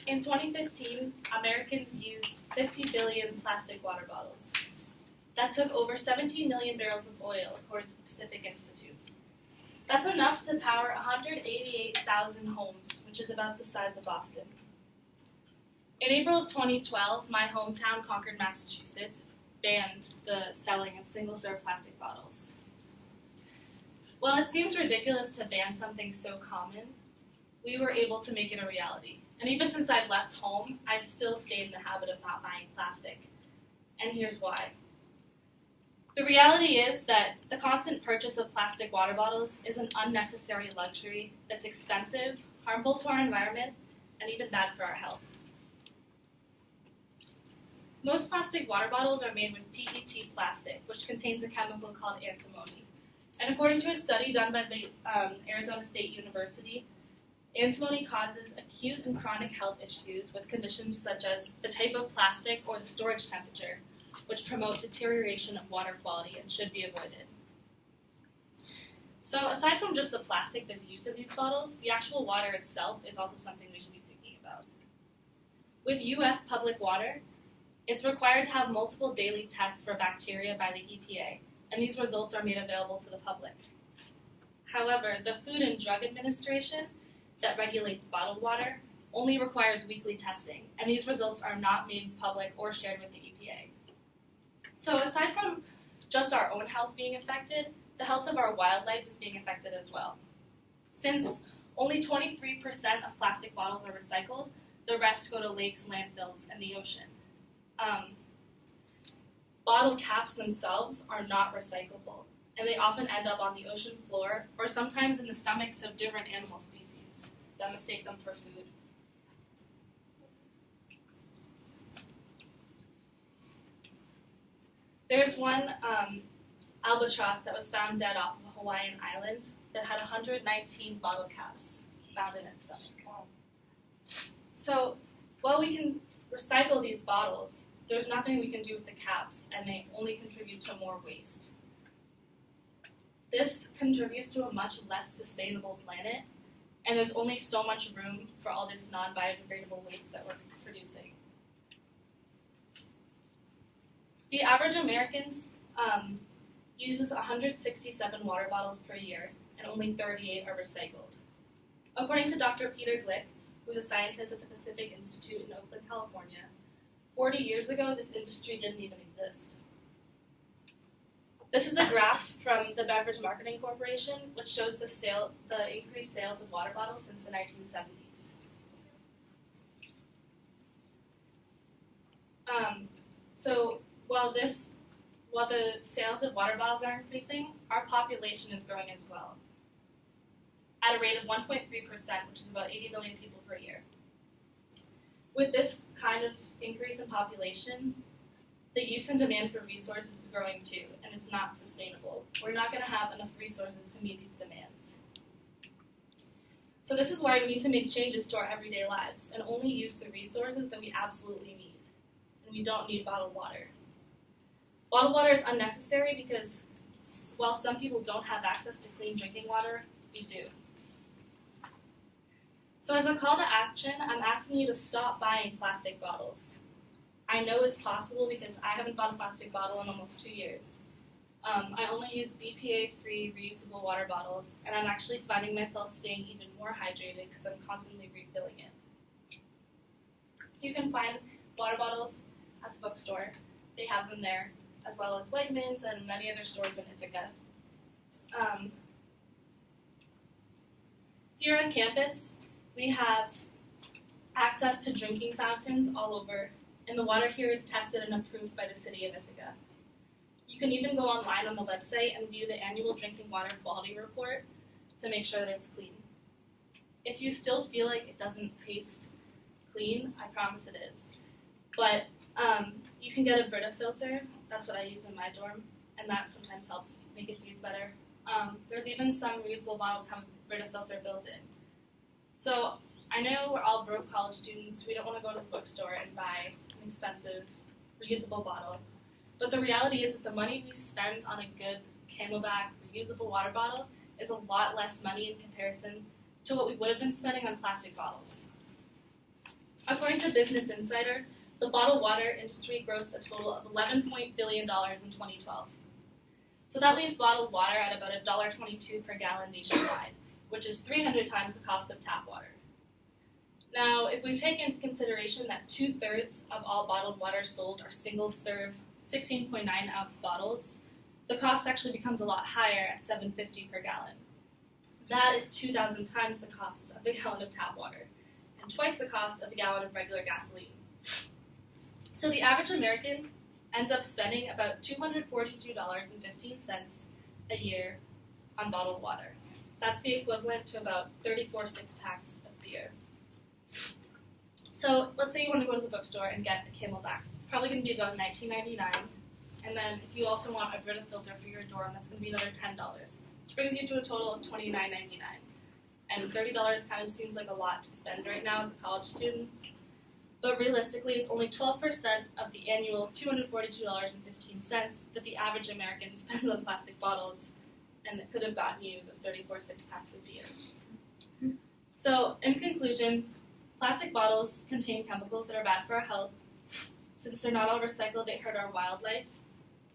In 2015, Americans used 50 billion plastic water bottles. That took over 17 million barrels of oil, according to the Pacific Institute. That's enough to power 188,000 homes, which is about the size of Boston. In April of 2012, my hometown, Concord, Massachusetts, banned the selling of single-serve plastic bottles. While it seems ridiculous to ban something so common, we were able to make it a reality. And even since I've left home, I've still stayed in the habit of not buying plastic. And here's why. The reality is that the constant purchase of plastic water bottles is an unnecessary luxury that's expensive, harmful to our environment, and even bad for our health. Most plastic water bottles are made with PET plastic, which contains a chemical called antimony. And according to a study done by the Arizona State University, antimony causes acute and chronic health issues with conditions such as the type of plastic or the storage temperature, which promote deterioration of water quality and should be avoided. So aside from just the plastic that's used in these bottles, the actual water itself is also something we should be thinking about. With U.S. public water, it's required to have multiple daily tests for bacteria by the EPA, and these results are made available to the public. However, the Food and Drug Administration that regulates bottled water only requires weekly testing, and these results are not made public or shared with the EPA. So aside from just our own health being affected, the health of our wildlife is being affected as well. Since only 23% of plastic bottles are recycled, the rest go to lakes, landfills, and the ocean. Bottle caps themselves are not recyclable, and they often end up on the ocean floor or sometimes in the stomachs of different animal species that mistake them for food. There's one albatross that was found dead off of a Hawaiian island that had 119 bottle caps found in its stomach. So while we can recycle these bottles, there's nothing we can do with the caps, and they only contribute to more waste. This contributes to a much less sustainable planet, and there's only so much room for all this non-biodegradable waste that we're producing. The average American uses 167 water bottles per year, and only 38 are recycled. According to Dr. Peter Glick, who's a scientist at the Pacific Institute in Oakland, California, 40 years ago, this industry didn't even exist. This is a graph from the Beverage Marketing Corporation, which shows the increased sales of water bottles since the 1970s. So while the sales of water bottles are increasing, our population is growing as well, at a rate of 1.3%, which is about 80 million people per year. With this kind of increase in population, the use and demand for resources is growing too, and it's not sustainable. We're not going to have enough resources to meet these demands. So this is why we need to make changes to our everyday lives and only use the resources that we absolutely need. And we don't need bottled water. Bottled water is unnecessary because while some people don't have access to clean drinking water, we do. So as a call to action, I'm asking you to stop buying plastic bottles. I know it's possible because I haven't bought a plastic bottle in almost 2 years. I only use BPA-free reusable water bottles, and I'm actually finding myself staying even more hydrated because I'm constantly refilling it. You can find water bottles at the bookstore. They have them there, as well as Wegmans and many other stores in Ithaca. Here on campus, we have access to drinking fountains all over, and the water here is tested and approved by the city of Ithaca. You can even go online on the website and view the annual drinking water quality report to make sure that it's clean. If you still feel like it doesn't taste clean, I promise it is. But you can get a Brita filter. That's what I use in my dorm, and that sometimes helps make it taste better. There's even some reusable bottles have a Brita filter built in. So I know we're all broke college students. We don't want to go to the bookstore and buy an expensive reusable bottle. But the reality is that the money we spend on a good Camelback reusable water bottle is a lot less money in comparison to what we would have been spending on plastic bottles. According to Business Insider, the bottled water industry grossed a total of $11 billion in 2012. So that leaves bottled water at about $1.22 per gallon nationwide, which is 300 times the cost of tap water. Now, if we take into consideration that 2/3 of all bottled water sold are single-serve 16.9-ounce bottles, the cost actually becomes a lot higher at $7.50 per gallon. That is 2,000 times the cost of a gallon of tap water, and twice the cost of a gallon of regular gasoline. So the average American ends up spending about $242.15 a year on bottled water. That's the equivalent to about 34 six-packs of beer. So let's say you want to go to the bookstore and get a Camelback. It's probably going to be about $19.99. And then if you also want a Brita filter for your dorm, that's going to be another $10, which brings you to a total of $29.99. And $30 kind of seems like a lot to spend right now as a college student. But realistically, it's only 12% of the annual $242.15 that the average American spends on plastic bottles, and it could have gotten you those 34 six-packs of beer. So, in conclusion, plastic bottles contain chemicals that are bad for our health. Since they're not all recycled, they hurt our wildlife.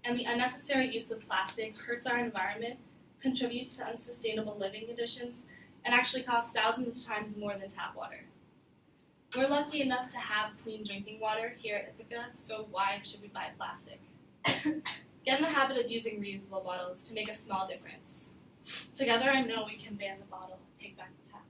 And the unnecessary use of plastic hurts our environment, contributes to unsustainable living conditions, and actually costs thousands of times more than tap water. We're lucky enough to have clean drinking water here at Ithaca, so why should we buy plastic? Get in the habit of using reusable bottles to make a small difference. Together, I know we can ban the bottle and take back the tap.